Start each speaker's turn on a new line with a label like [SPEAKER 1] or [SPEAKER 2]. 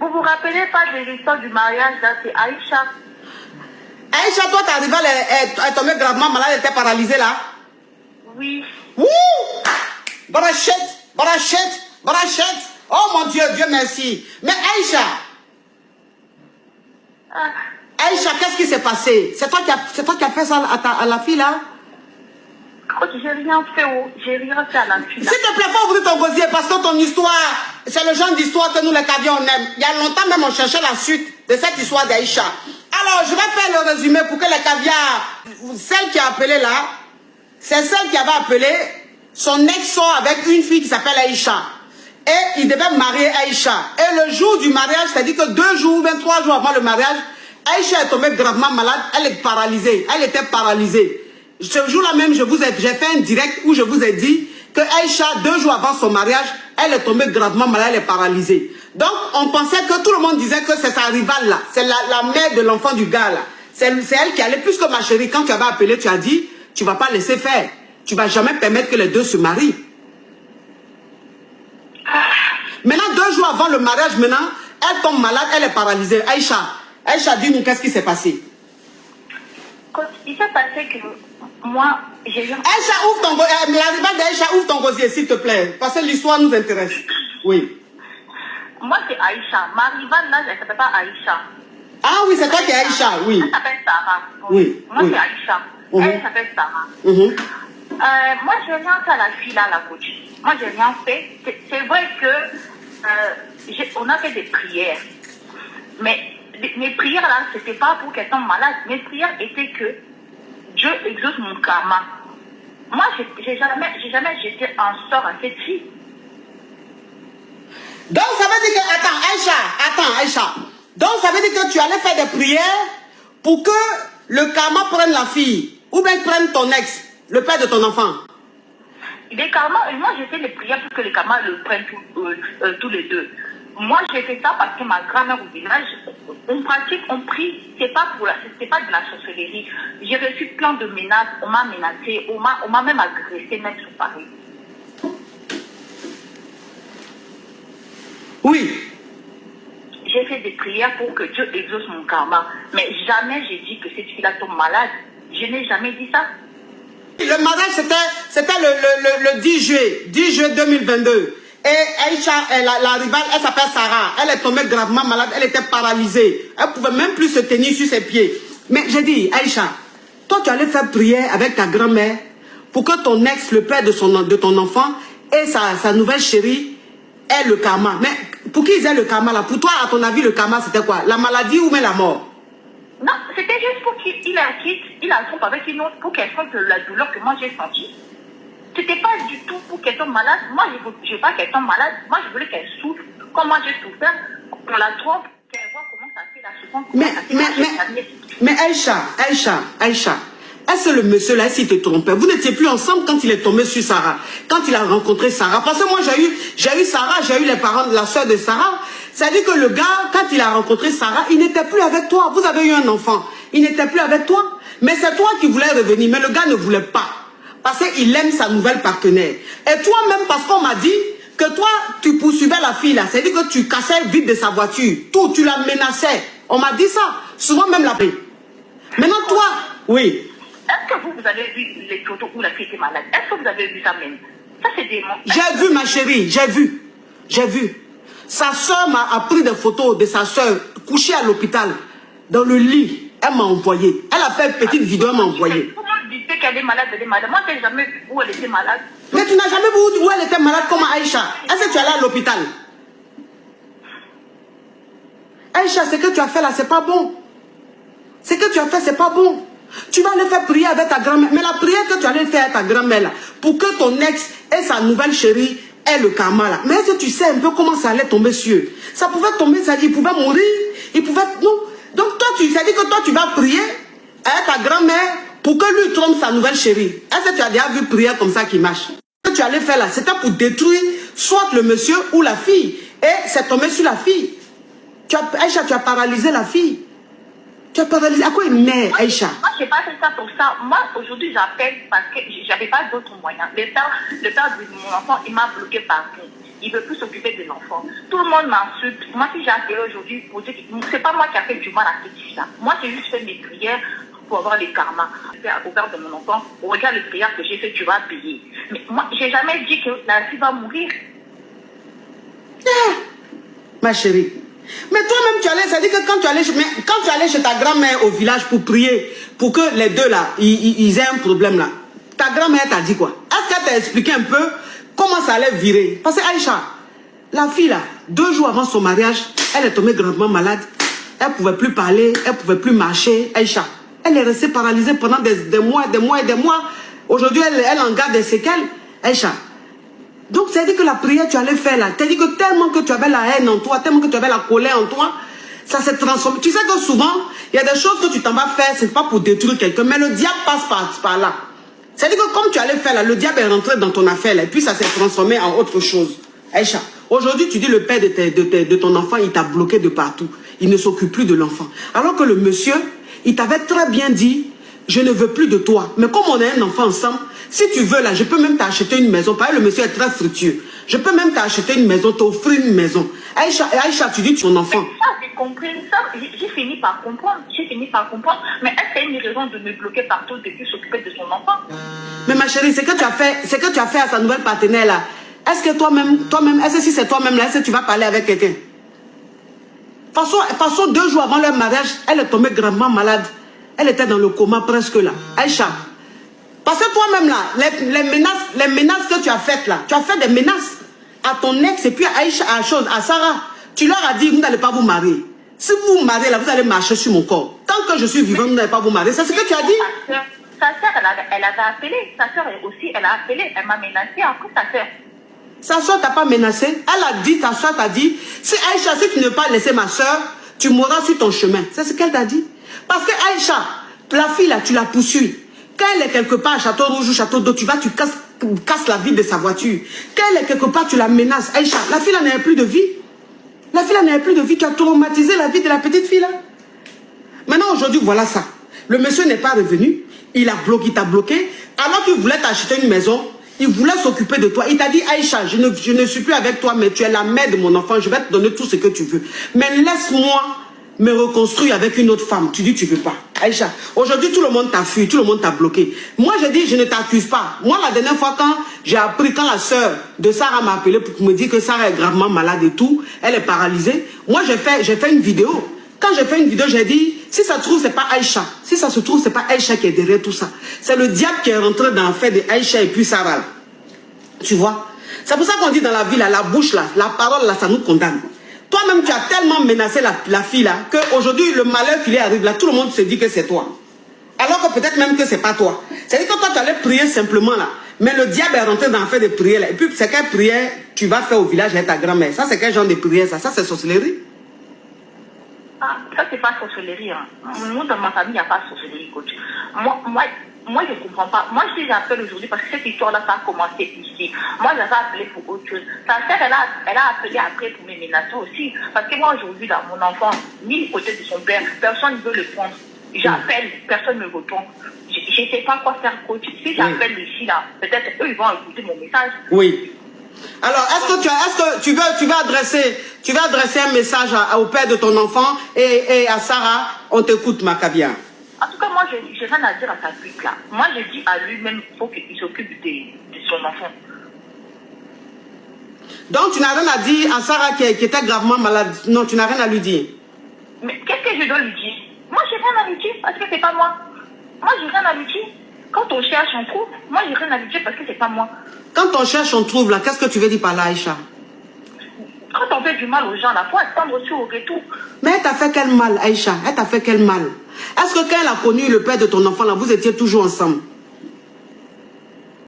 [SPEAKER 1] Vous vous rappelez pas de l'histoire du mariage, là, c'est Aïcha.
[SPEAKER 2] Aïcha, toi, ta rivale est tombée gravement malade, elle était paralysée là.
[SPEAKER 1] Oui.
[SPEAKER 2] Wouh! Brachette, brachette, brachette. Oh mon Dieu, Dieu merci. Mais Aïcha, Aïcha, qu'est-ce qui s'est passé? C'est toi qui as fait ça à la fille là?
[SPEAKER 1] J'ai rien fait, j'ai rien fait à la fille.
[SPEAKER 2] S'il te plaît, faut ouvrir ton gosier parce que ton histoire, c'est le genre d'histoire que nous les cavions on aime. Il y a longtemps même on cherchait la suite de cette histoire d'Aïcha. Alors, je vais faire le résumé pour que les caviars, celle qui a appelé là, c'est celle qui avait appelé, son ex sort avec une fille qui s'appelle Aïcha. Et il devait marier Aïcha. Et le jour du mariage, c'est-à-dire que 2 jours ou 23 jours avant le mariage, Aïcha est tombée gravement malade, elle est paralysée, elle était paralysée. Ce jour-là même, j'ai fait un direct où je vous ai dit que Aïcha, 2 jours avant son mariage, elle est tombée gravement malade, elle est paralysée. Donc, on pensait que tout le monde disait que c'est sa rivale là, c'est la mère de l'enfant du gars là. C'est elle qui allait, puisque ma chérie, quand tu avais appelé, tu as dit, tu ne vas pas laisser faire. Tu ne vas jamais permettre que les deux se marient. Maintenant, 2 jours avant le mariage, maintenant, elle tombe malade, elle est paralysée. Aïcha, dis-nous qu'est-ce qui s'est passé.
[SPEAKER 1] Il s'est passé que moi, j'ai eu...
[SPEAKER 2] Aïcha, ouvre ton gosier. La rivale d'Aïcha, ouvre ton gosier, s'il te plaît. Parce que l'histoire nous intéresse. Oui.
[SPEAKER 1] Moi, c'est Aïcha. Ma rivale, là, elle ne s'appelle pas Aïcha.
[SPEAKER 2] Ah oui, c'est toi qui es Aïcha, oui.
[SPEAKER 1] Elle s'appelle Sarah.
[SPEAKER 2] Oui.
[SPEAKER 1] Moi, c'est Aïcha. Elle s'appelle Sarah. Moi, j'ai rien fait à la fille, là, la coach. Moi, j'ai rien fait. C'est vrai que on a fait des prières. Mais mes prières, là, c'était pas pour qu'elle tombe malade. Mes prières étaient que Dieu exauce mon karma. Moi, j'ai jamais jeté un sort à cette fille.
[SPEAKER 2] Donc, ça veut dire que... Attends, Aïcha. Donc, ça veut dire que tu allais faire des prières pour que le karma prenne la fille. Ou bien prenne ton ex, le père de ton enfant.
[SPEAKER 1] Les karmas, moi, j'ai fait des prières pour que les karmas le prennent tous les deux. Moi, j'ai fait ça parce que ma grand-mère au village, on pratique, on prie, c'est pas de la sorcellerie. J'ai reçu plein de menaces, on m'a menacé, on m'a même agressé, même sur Paris.
[SPEAKER 2] Oui.
[SPEAKER 1] J'ai fait des prières pour que Dieu exauce mon karma. Mais jamais j'ai dit que cette fille-là tombe malade. Je n'ai jamais dit ça.
[SPEAKER 2] Le mariage, c'était le 10 juillet 2022. Et Aïcha, la rivale, elle s'appelle Sarah. Elle est tombée gravement malade, elle était paralysée. Elle ne pouvait même plus se tenir sur ses pieds. Mais j'ai dit, Aïcha, toi tu allais faire prière avec ta grand-mère pour que ton ex, le père de ton enfant, et sa nouvelle chérie ait le karma. Mais pour qui ils aient le karma là? Pour toi, à ton avis, le karma c'était quoi? La maladie ou même la mort?
[SPEAKER 1] Non, c'était juste pour qu'il la trompe avec une autre, pour qu'elle sente la douleur que moi j'ai sentie. C'était pas du tout pour qu'elle tombe malade. Moi, je veux pas qu'elle tombe malade. Moi, je voulais qu'elle souffre, comme moi j'ai souffert, qu'on la trompe, qu'elle voit comment ça fait la souffrance.
[SPEAKER 2] Mais Aïcha, est-ce que le monsieur là, s'il te trompait? Vous n'étiez plus ensemble quand il est tombé sur Sarah, quand il a rencontré Sarah. Parce que moi, j'ai eu Sarah, j'ai eu les parents de la soeur de Sarah. C'est-à-dire que le gars, quand il a rencontré Sarah, il n'était plus avec toi. Vous avez eu un enfant, il n'était plus avec toi. Mais c'est toi qui voulais revenir, mais le gars ne voulait pas. Parce qu'il aime sa nouvelle partenaire. Et toi-même, parce qu'on m'a dit que toi, tu poursuivais la fille là. C'est-à-dire que tu cassais vite de sa voiture. Tout, tu la menaçais. On m'a dit ça. Souvent même la paix. Maintenant, toi, oui.
[SPEAKER 1] Est-ce que vous avez vu les photos où la fille était malade? Est-ce que vous avez vu ça même? Ça, c'est des mensonges.
[SPEAKER 2] J'ai vu, ma chérie. J'ai vu. Sa soeur m'a pris des photos de sa soeur couchée à l'hôpital, dans le lit. Elle m'a envoyé. Elle a fait une petite vidéo, elle m'a envoyé.
[SPEAKER 1] Tout le monde disait qu'elle est malade, elle est malade. Moi, je n'ai jamais vu où elle était malade.
[SPEAKER 2] Mais tu n'as jamais vu où elle était malade comme Aïcha. Est-ce que tu es allée à l'hôpital? Aïcha, ce que tu as fait là, c'est pas bon. Ce que tu as fait, c'est pas bon. Tu vas aller faire prier avec ta grand-mère. Mais la prière que tu allais faire avec ta grand-mère là, pour que ton ex et sa nouvelle chérie aient le karma là. Mais est-ce que tu sais un peu comment ça allait tomber sur eux? Ça pouvait tomber, ça dit, il pouvait mourir. Il pouvait... Non. Donc toi, ça dit que toi, tu vas prier avec ta grand-mère pour que lui trompe sa nouvelle chérie. Est-ce que tu as déjà vu prière comme ça qui marche? Ce que tu allais faire là, c'était pour détruire soit le monsieur ou la fille. Et c'est tombé sur la fille. Aïcha, tu as paralysé la fille. Tu as paralysé. À quoi il met, Aïcha?
[SPEAKER 1] Moi, je n'ai pas fait ça pour ça. Moi, aujourd'hui, j'appelle parce que je n'avais pas d'autres moyens. Le père de mon enfant, il m'a bloqué partout. il ne veut plus s'occuper de l'enfant. Tout le monde m'insulte. Moi, si j'ai appelé aujourd'hui pour dire que ce n'est pas moi qui a fait du mal à cette fille-là. Moi, j'ai juste fait mes prières pour avoir les karmas. Au père de mon enfant, regarde les prières que j'ai fait, tu vas payer. Mais moi, je n'ai jamais dit que la fille va mourir.
[SPEAKER 2] Ma chérie. Mais toi-même, tu allais, ça dit que quand tu allais chez ta grand-mère au village pour prier, pour que les deux là, ils aient un problème là, ta grand-mère t'a dit quoi? Est-ce qu'elle t'a expliqué un peu comment ça allait virer? Parce que Aïcha, la fille là, 2 jours avant son mariage, elle est tombée gravement malade. Elle ne pouvait plus parler, elle ne pouvait plus marcher. Aïcha, elle est restée paralysée pendant des mois, des mois et des mois. Aujourd'hui, elle en garde des séquelles. Aïcha. Donc, c'est dit que la prière que tu allais faire là, t'as dit que tellement que tu avais la haine en toi, tellement que tu avais la colère en toi, ça s'est transformé. Tu sais que souvent, il y a des choses que tu t'en vas faire, c'est pas pour détruire quelqu'un, mais le diable passe par là. C'est dit que comme tu allais faire là, le diable est rentré dans ton affaire là, et puis ça s'est transformé en autre chose. Aïcha, aujourd'hui tu dis le père de ton enfant, il t'a bloqué de partout. Il ne s'occupe plus de l'enfant. Alors que le monsieur, il t'avait très bien dit, je ne veux plus de toi. Mais comme on a un enfant ensemble, si tu veux là, je peux même t'acheter une maison. Parce que le monsieur est très fructueux. Je peux même t'acheter une maison, t'offrir une maison. Aïcha, tu dis ton enfant.
[SPEAKER 1] Ça, j'ai compris ça. J'ai fini par comprendre. Mais est-ce qu'il y a une raison de me bloquer partout de plus s'occuper de son enfant?
[SPEAKER 2] Mais ma chérie, c'est que tu as fait à sa nouvelle partenaire là. Est-ce que toi-même, est-ce que si c'est toi-même là, est-ce que tu vas parler avec quelqu'un? Façon 2 jours avant leur mariage, elle est tombée gravement malade. Elle était dans le coma presque là. Aïcha. Parce que toi-même là, les menaces que tu as faites là, tu as fait des menaces à ton ex et puis à Aïcha, à Sarah. Tu leur as dit, vous n'allez pas vous marier. Si vous vous mariez là, vous allez marcher sur mon corps. Tant que je suis vivant, vous n'allez pas vous marier. C'est ce que tu as dit?
[SPEAKER 1] Sa soeur, elle avait appelé. Sa soeur aussi, elle a appelé. Elle m'a menacé après sa soeur.
[SPEAKER 2] Sa soeur t'a pas menacé? Elle a dit, ta soeur t'a dit, si Aïcha, si tu ne veux pas laisser ma soeur, tu mourras sur ton chemin. C'est ce qu'elle t'a dit? Parce que Aïcha, la fille là, tu la poursuis. Quand elle est quelque part à Château Rouge ou Château d'Eau, tu casses la vitre de sa voiture. Quand elle est quelque part, tu la menaces. Aïcha, la fille là n'avait plus de vie. La fille là n'avait plus de vie. Tu as traumatisé la vie de la petite fille là. Maintenant, aujourd'hui, voilà ça. Le monsieur n'est pas revenu. Il t'a bloqué. Alors qu'il voulait t'acheter une maison, il voulait s'occuper de toi. Il t'a dit, Aïcha, je ne suis plus avec toi, mais tu es la mère de mon enfant. Je vais te donner tout ce que tu veux. Mais laisse-moi me reconstruire avec une autre femme. Tu dis tu veux pas. Aïcha, aujourd'hui tout le monde t'a fui, tout le monde t'a bloqué. Moi je dis je ne t'accuse pas. Moi la dernière fois quand j'ai appris, quand la soeur de Sarah m'a appelé pour me dire que Sarah est gravement malade et tout, elle est paralysée. Moi j'ai fait une vidéo. Quand j'ai fait une vidéo, j'ai dit, si ça se trouve c'est pas Aïcha. Si ça se trouve c'est pas Aïcha qui est derrière tout ça. C'est le diable qui est rentré dans l'affaire de Aïcha et puis Sarah. Tu vois? C'est pour ça qu'on dit dans la vie là, la bouche là, la parole là, ça nous condamne. Toi-même, tu as tellement menacé la fille là, qu'aujourd'hui, le malheur qui lui arrive là, tout le monde se dit que c'est toi. Alors que peut-être même que c'est pas toi. C'est-à-dire que toi, tu allais prier simplement là. Mais le diable est rentré dans le fait de prier là. Et puis, c'est quelle prière tu vas faire au village avec ta grand-mère? Ça, c'est quel genre de prière ça? Ça, c'est sorcellerie?
[SPEAKER 1] Ah, ça, c'est pas sorcellerie. Hein. Nous, dans ma famille, il n'y a pas de sorcellerie, coach. Moi, je ne comprends pas. Moi, je j'appelle aujourd'hui parce que cette histoire-là, ça a commencé ici. Moi, j'avais appelé pour autre chose. Sa sœur, elle a appelé après pour me menacer aussi. Parce que moi, aujourd'hui, là, mon enfant, ni du côté de son père, personne ne veut le prendre. J'appelle, personne ne me répond. Je ne sais pas quoi faire, coach. Si j'appelle ici, là, peut-être eux, ils vont écouter mon message.
[SPEAKER 2] Oui. Alors, est-ce que tu veux adresser un message au père de ton enfant et à Sarah? On t'écoute, Macabia.
[SPEAKER 1] En tout cas, moi, je n'ai rien à dire à sa pute là. Moi, je dis à lui-même qu'il faut qu'il s'occupe de son enfant.
[SPEAKER 2] Donc, tu n'as rien à dire à Sarah qui était gravement malade? Non, tu n'as rien à lui dire.
[SPEAKER 1] Mais qu'est-ce que je dois lui dire? Moi, j'ai rien à lui dire parce que c'est pas moi. Moi, j'ai rien à lui dire. Quand on cherche, on trouve. Moi, j'ai rien à lui dire parce que c'est pas moi.
[SPEAKER 2] Quand on cherche, on trouve là. Qu'est-ce que tu veux dire par là, Aïcha?
[SPEAKER 1] Quand on fait du mal aux gens, il faut attendre aussi au retour.
[SPEAKER 2] Mais elle t'a fait quel mal, Aïcha? Elle t'a fait quel mal? Est-ce que quand elle a connu le père de ton enfant là, vous étiez toujours ensemble?